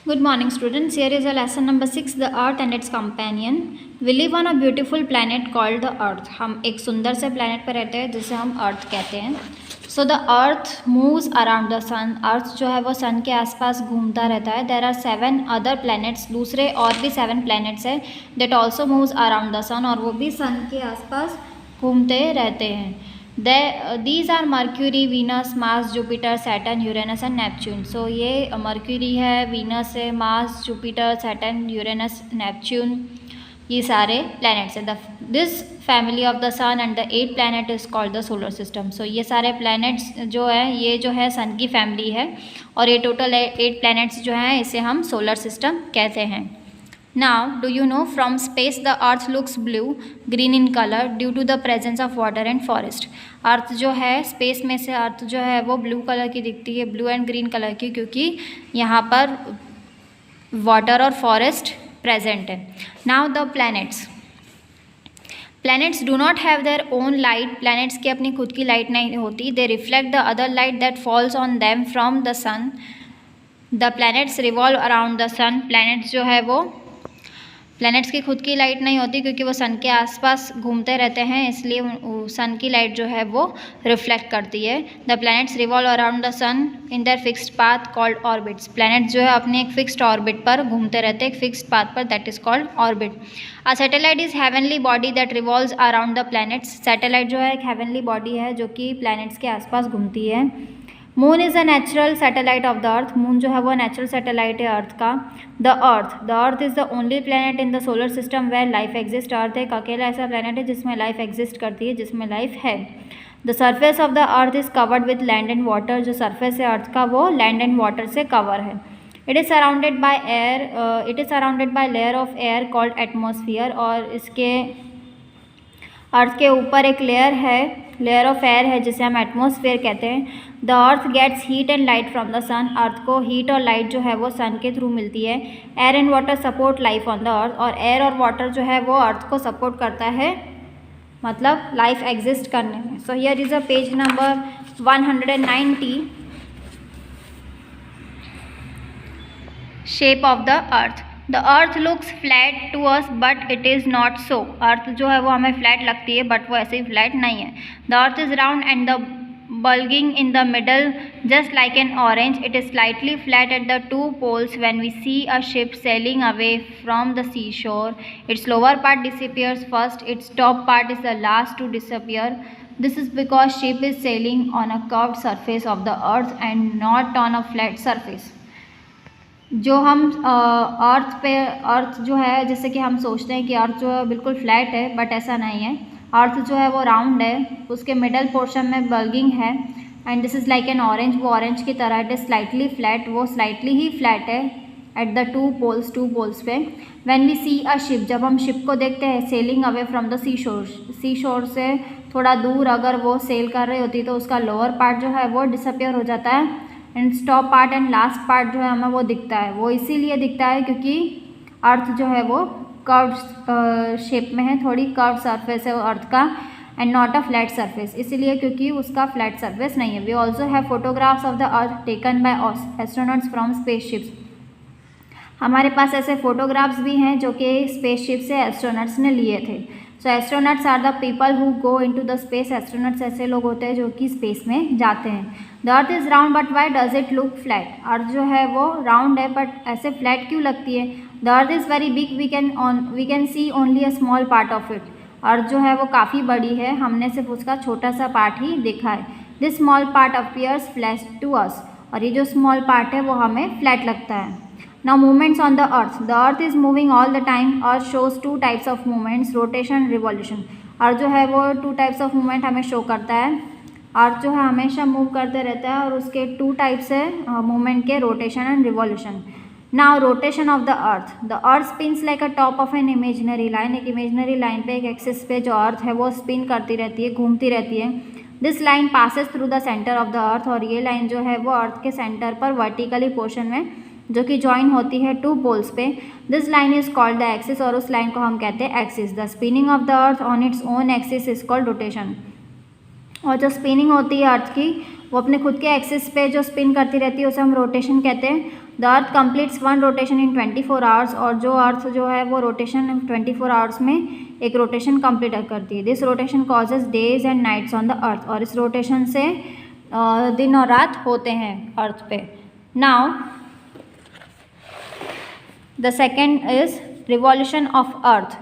Good morning, students. Here is a lesson number 6, the Earth and its companion. We live on a beautiful planet called the Earth. हम एक सुंदर से planet पर रहते हैं जिसे हम Earth कहते हैं. So the Earth moves around the sun. Earth जो है वो sun के आसपास घूमता रहता है. There are 7 other planets. दूसरे और भी 7 planets हैं that also moves around the sun और वो भी sun के आसपास घूमते रहते हैं. These are Mercury, Venus, Mars, Jupiter, Saturn, Uranus and Neptune. So ये Mercury है, Venus है, Mars, Jupiter, Saturn, Uranus, Neptune, ये सारे planets हैं. This family of the sun and the 8 planet is called the solar system. So ये सारे planets जो है ये जो है sun की family है और ये total 8 planets जो हैं इसे हम solar system कहते हैं. Now, do you know from space the earth looks blue, green in color due to the presence of water and forest. अर्थ जो है स्पेस में से अर्थ जो है वो ब्लू कलर की दिखती है, ब्लू एंड ग्रीन कलर की, क्योंकि यहाँ पर वाटर और फॉरेस्ट प्रेजेंट है. Now the planets. Planets do not have their own light. Planets की अपनी खुद की लाइट नहीं होती. They reflect the other light that falls on them from the sun. The planets revolve around the sun. Planets जो है वो planets की खुद की लाइट नहीं होती क्योंकि वो सन के आसपास घूमते रहते हैं, इसलिए सन की लाइट जो है वो रिफ्लेक्ट करती है. The planets revolve around the sun in their fixed path called orbits. Planets जो है अपने एक फिक्स्ड ऑर्बिट पर घूमते रहते हैं, एक फिक्स्ड पाथ पर, that is called orbit. A satellite is heavenly body that revolves around the planets. Satellite जो है एक हेवनली बॉडी है जो कि प्लैनेट्स के आसपास घूमती है. Moon is a natural satellite of the earth. Moon जो है वो नेचुरल सैटेलाइट है अर्थ का. The earth is the only planet in the solar system where life exist. Earth एक अकेला ऐसा प्लैनेट है जिसमें लाइफ एग्जिस्ट करती है, जिसमें लाइफ है. The surface of the earth is covered with land and water. जो सर्फेस है अर्थ का वो लैंड एंड वाटर से कवर है. It is surrounded by air. It is surrounded by layer of air called atmosphere. और इसके अर्थ के ऊपर एक लेयर ऑफ एयर है जिसे हम एटमॉस्फेयर कहते हैं. The earth gets heat and light from the sun. Earth को हीट और लाइट जो है वो सन के थ्रू मिलती है. Air and water support life on the earth. और एयर और वाटर जो है वो अर्थ को सपोर्ट करता है, मतलब लाइफ एग्जिस्ट करने में. So here is a page number 190. Shape of the earth. The earth looks flat to us but it is not so. Earth जो है वो हमें फ्लैट लगती है बट वो ऐसे ही फ्लैट नहीं है. The earth is round and the bulging in the middle just like an orange. It is slightly flat at the 2 poles. When we see a ship sailing away from the seashore, its lower part disappears first, its top part is the last to disappear. This is because ship is sailing on a curved surface of the earth and not on a flat surface. जो हम अर्थ जो है, जैसे कि हम सोचते हैं कि अर्थ जो है बिल्कुल फ्लैट है, बट ऐसा नहीं है. अर्थ जो है वो राउंड है, उसके मिडल पोर्शन में बल्गिंग है and this is like an orange. वो ऑरेंज की तरह. It is slightly flat. वो स्लाइटली ही फ्लैट है एट द 2 पोल्स पे. When we see a ship. जब हम शिप को देखते हैं sailing away from the sea shore से थोड़ा दूर अगर वो सेल कर रही होती तो उसका लोअर पार्ट जो है वो डिसअपियर हो जाता है and top part and last part जो है हमें वो दिखता है. वो इसीलिए दिखता है क्योंकि अर्थ जो है वो कर्व्ड शेप में है, थोड़ी कर्व्ड सरफेस है अर्थ का and not a flat surface. इसीलिए क्योंकि उसका फ्लैट सरफेस नहीं है. We also have photographs of the earth taken by astronauts from spaceships. हमारे पास ऐसे फोटोग्राफ्स भी हैं जो कि स्पेसशिप से एस्ट्रोनॉट्स ने लिए थे. So astronauts are the people who go into the space. Astronauts ऐसे लोग होते हैं जो कि स्पेस में जाते हैं. The earth is round but why does it look flat. Earth जो है वो राउंड है बट ऐसे फ्लैट क्यों लगती है. The earth is very big. We can see only a small part of it. Earth जो है वो काफ़ी बड़ी है, हमने सिर्फ उसका छोटा सा पार्ट ही देखा है. This small part appears flat to us. और ये जो स्मॉल पार्ट है वो हमें फ्लैट लगता है. Now movements on the earth. The earth is moving all the time. Earth shows 2 types of movements, rotation and revolution. अर्थ जो है वो 2 types of movement हमें शो करता है. अर्थ जो है हमेशा मूव करते रहता है और उसके 2 types है मूवमेंट के, rotation and revolution. Now rotation of the earth. The earth spins like a top of an imaginary line. एक इमेजनरी लाइन पे, एक एक्सिस पे जो अर्थ है वो स्पिन करती रहती है, घूमती रहती है. This line passes through the centre of the earth. और ये लाइन जो है वो अर्थ के सेंटर पर वर्टिकली पोर्शन में जो कि ज्वाइन होती है 2 पोल्स पे. This line is called the axis. और उस लाइन को हम कहते हैं axis. The spinning of the earth on its own axis is called rotation. और जो स्पिनिंग होती है अर्थ की वो अपने खुद के एक्सिस पे जो स्पिन करती रहती है उसे हम रोटेशन कहते हैं। The earth completes one rotation in 24 hours, और जो अर्थ जो है वो रोटेशन 24 आवर्स में एक रोटेशन कंप्लीट करती है। This rotation causes days and nights on the earth, और इस रोटेशन से दिन और रात होते हैं अर्थ पे। Now the second is revolution of earth.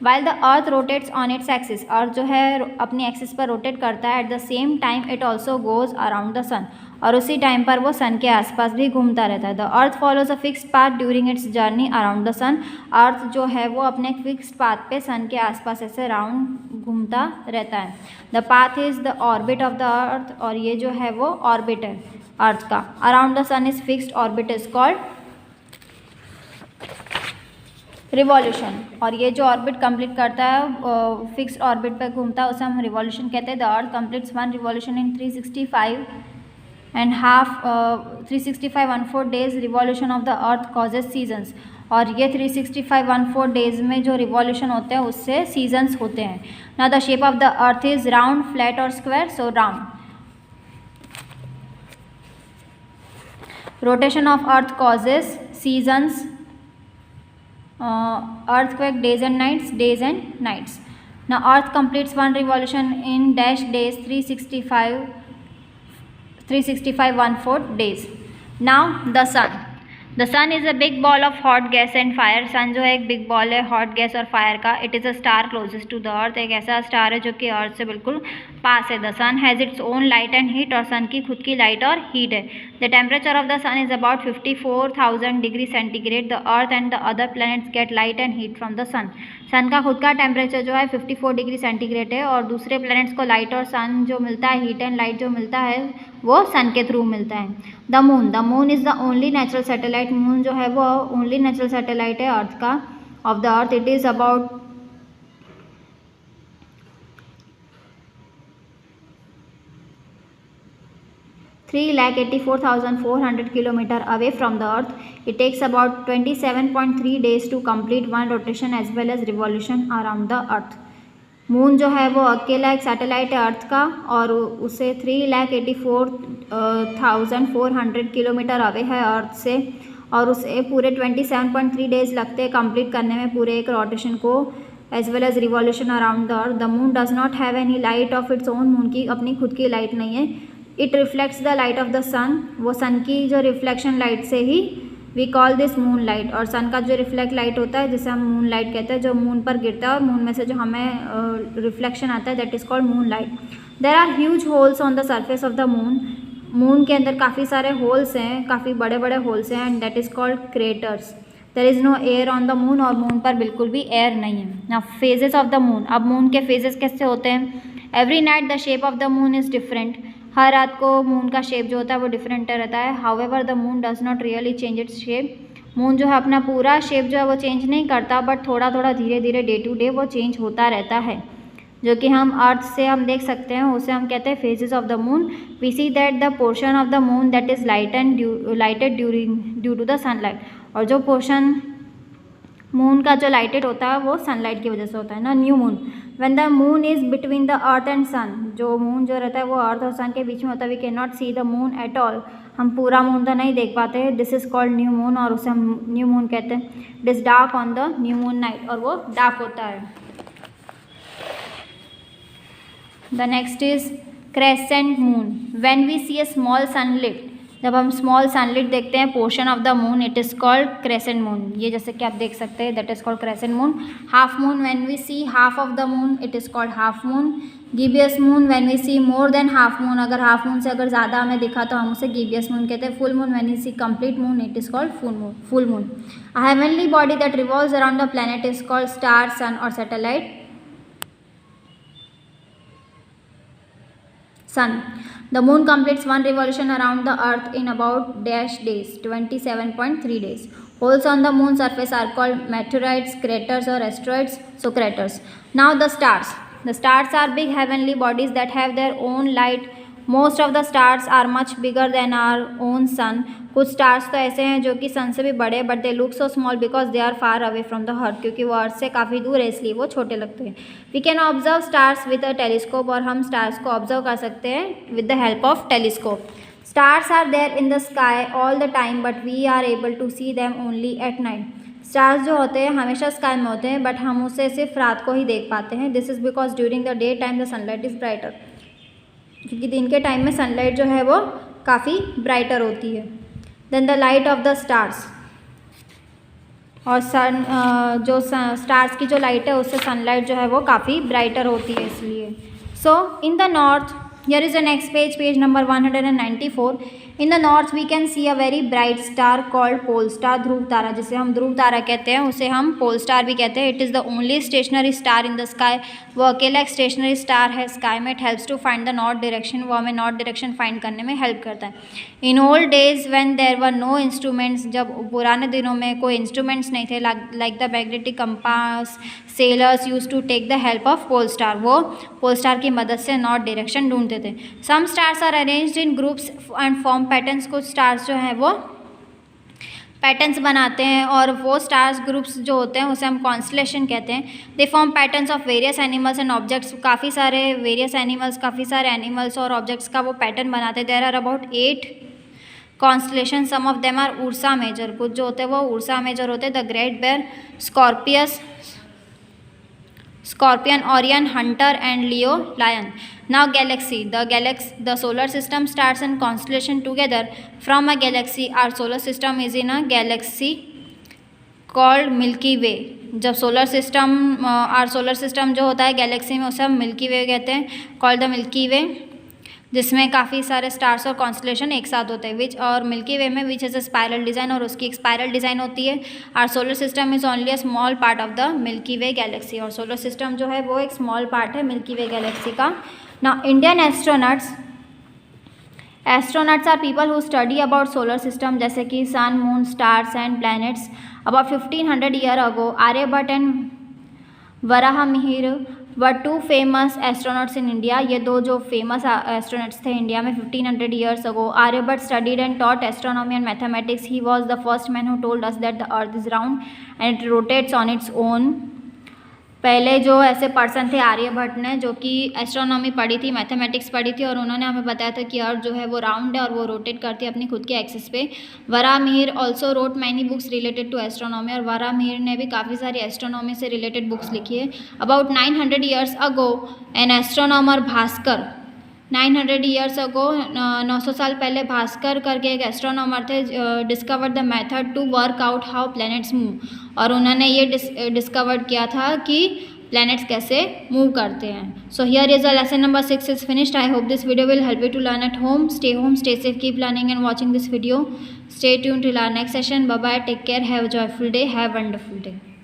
While the earth rotates on its axis, earth जो है अपनी एक्सिस पर रोटेट करता है। At the same time it also goes around the sun, और उसी टाइम पर वो सन के आसपास भी घूमता रहता है। The earth follows a fixed path during its journey around the sun, earth जो है वो अपने फिक्स्ड पाथ पे सन के आसपास ऐसे राउंड घूमता रहता है। The path is the orbit of the earth, और ये जो है वो ऑर्बिट है अर्थ का। Around the sun is fixed orbit is called revolution, और ये जो ऑर्बिट कंप्लीट करता है फिक्स्ड ऑर्बिट पर घूमता है उसे हम रिवॉल्यूशन कहते हैं। The earth completes one revolution in 365 and half 365 days. Revolution of the earth causes seasons, और ये 365 डेज में जो रिवॉल्यूशन होते हैं उससे सीजन्स होते हैं। ना the shape of the earth is round, flat और square, so round. Rotation of earth causes seasons, earthquake, days and nights. Now earth completes one revolution in dash days, 365 days. Now the sun. The sun is a big ball of hot gas and fire. sun जो है एक big ball है hot gas और fire का। It is a star closest to the earth, एक ऐसा star है जो कि अर्थ से बिल्कुल पास है। The sun has its own light and heat, और सन की खुद की लाइट और हीट है। The temperature of the sun is about 54,000 degree centigrade. The earth and the other planets get light and heat from the sun. Sun का खुद का temperature जो है 54 डिग्री सेंटीग्रेड है, और दूसरे प्लैनेट्स को लाइट और सन जो मिलता है, हीट एंड लाइट जो मिलता है वो सन के थ्रू मिलता है। The moon is the only natural satellite. Moon जो है वो ओनली नेचुरल सैटेलाइट है अर्थ का, of the earth. It is about 3,84,400 kilometers away from the earth. It takes about 27.3 days to complete one rotation as well as revolution around the earth. Moon जो है वो अकेला एक satellite है earth का, और उसे 3,84,400 किलोमीटर अवे है अर्थ से, और उसे पूरे 27.3 डेज लगते हैं कंप्लीट करने में पूरे एक रोटेशन को, as well as revolution around the earth. The moon does not have any light of its own, moon की अपनी खुद की लाइट नहीं है। It reflects the light of the sun, वो सन की जो रिफ्लेक्शन लाइट से ही we call this moonlight. और सन का जो रिफ्लेक्ट लाइट होता है जिसे हम मून लाइट कहते हैं, जो मून पर गिरता है और मून में से जो हमें रिफ्लेक्शन आता है, that is called moon light. There are huge holes on the surface of the moon, moon के अंदर काफ़ी सारे होल्स हैं, काफ़ी बड़े बड़े होल्स हैं, and that is called craters. There is no air on the moon, और मून पर बिल्कुल भी एयर नहीं है। ना फेजेस ऑफ द मून, अब मून के फेजेस कैसे होते हैं? Every night the shape of the moon is different, हर रात को मून का शेप जो होता है वो डिफरेंट रहता है। However the moon does not really change its shape, moon जो है अपना पूरा शेप जो है वो चेंज नहीं करता, बट थोड़ा थोड़ा धीरे धीरे डे टू डे वो चेंज होता रहता है, जो कि हम अर्थ से हम देख सकते हैं, उसे हम कहते हैं phases of the moon. We see that the portion of the moon that is lighted due to the sunlight, और जो पोर्शन मून का जो लाइटेड होता है वो सनलाइट की वजह से होता है ना। New moon, when the moon is between the earth and sun, जो मून जो रहता है वो अर्थ और सन के बीच में होता है। We can not see the moon at all, हम पूरा मून तो नहीं देख पाते। This is called new moon, और उसे हम न्यू मून कहते हैं। It is dark on the new moon night, और वो डार्क होता है। The next is crescent moon. When we see a small sunlit, जब हम स्मॉल सनलिट देखते हैं portion of the moon, it is called crescent moon. ये जैसे कि आप देख सकते हैं, that is called crescent moon. Half moon, when we see half of the moon, it is called half moon. Gibbous moon, when we see more than half moon, अगर half moon से अगर ज़्यादा हमें दिखा तो हम उसे गिबियस मून कहते हैं। Full moon, when we see complete moon, it is called full moon. A heavenly body that revolves around the planet is called star, sun और satellite. Sun. The moon completes one revolution around the earth in about dash days, 27.3 days. Holes on the moon surface are called meteorites, craters or asteroids, so craters. Now the stars. The stars are big heavenly bodies that have their own light most of the stars are much bigger than our own sun. कुछ stars तो ऐसे हैं जो कि सन से भी बड़े, but they look so small because they are far away from the earth, क्योंकि वो अर्थ से काफ़ी दूर है इसलिए वो छोटे लगते हैं। We can observe stars with a telescope, और हम स्टार्स को ऑब्जर्व कर सकते हैं with the help of telescope. Stars are there in the sky all the time but we are able to see them only at night. Stars जो होते हैं हमेशा स्काई में होते हैं, बट हम उसे सिर्फ रात को ही देख पाते हैं। This is because during the day time the sunlight is brighter, क्योंकि दिन के टाइम में सनलाइट जो है वो काफ़ी ब्राइटर होती है than the light of the stars. और सन जो स्टार्स की जो लाइट है उससे सनलाइट जो है वो काफ़ी ब्राइटर होती है इसलिए। So in the north, here is the next page, page number 194. In the north we can see a very bright star called pole star, ध्रुव तारा, जिसे हम ध्रुव तारा कहते हैं, उसे हम पोल स्टार भी कहते हैं। It is the only stationary star in the sky, वो अकेला एक स्टेशनरी स्टार है स्काई में। It helps to find the north direction, वो हमें नॉर्थ डायरेक्शन फाइंड करने में हेल्प करता है। In old days when there were no instruments, जब पुराने दिनों में कोई इंस्ट्रूमेंट्स नहीं थे like the magnetic compass, sailors use to take the help of pole star, वो पोल स्टार की मदद से नॉर्थ डायरेक्शन ढूंढते थे। Some stars are arranged in groups and form patterns, कुछ स्टार्स जो हैं वो पैटर्न्स बनाते हैं, और वो स्टार्स ग्रुप्स जो होते हैं उसे हम कॉन्स्टलेशन कहते हैं। They form patterns of various animals and objects, काफ़ी सारे वेरियस एनिमल्स, काफ़ी सारे एनिमल्स और ऑब्जेक्ट्स का वो पैटर्न बनाते हैं। There are about 8 constellation, some of them are Ursa Major, कुछ जो होते हैं वो उर्सा मेजर होते हैं। The Great Bear, Scorpion, Orion, Hunter and Leo, Lion. Now galaxy, the solar system stars and constellation together from a galaxy. Our solar system is in a galaxy called Milky Way. जब solar system जो होता है Galaxy में उसे हम milky वे कहते हैं, called the milky वे, जिसमें काफ़ी सारे स्टार्स और कॉन्स्टलेशन एक साथ होते हैं। विच, और मिल्की वे में which is a spiral design, और उसकी एक स्पायरल डिज़ाइन होती है। Our solar system is only a small part of the milky way galaxy, और सोलर सिस्टम जो है वो एक स्मॉल पार्ट है मिल्की वे गैलेक्सी का। Now Indian astronauts are people who study about solar system, जैसे कि sun, moon, stars and planets. About 1500 year ago Aryabhatta and Varahamihira were 2 famous astronauts in India, ये 2 जो फेमस एस्ट्रोनॉट्स थे India में 1500 years ago. Aryabhata studied and taught astronomy and mathematics, he was the first man who told us that the earth is round and it rotates on its own. पहले जो ऐसे person थे आर्यभट्ट ने, जो कि astronomy पढ़ी थी, मैथमेटिक्स पढ़ी थी, और उन्होंने हमें बताया था कि अर्थ जो है वो राउंड है और वो रोटेट करती है अपनी खुद के एक्सिस पे। Varahamihira also wrote many books related to astronomy, और वराहमिहिर ने भी काफ़ी सारी एस्ट्रोनॉमी से रिलेटेड बुक्स लिखी है। About 900 years ago an astronomer Bhaskara, 900 years ago 900 साल पहले भास्कर करके एक एस्ट्रोनॉमर थे, discovered the method to work out how planets move, और उन्होंने ये डिस्कवर्ड किया था कि प्लैनेट्स कैसे मूव करते हैं। So here is a lesson number 6 is finished. I hope this video will help you to learn at home, stay safe, keep learning and watching this video, stay tuned till our next session. Bye bye, take care, have a joyful day, have a wonderful day.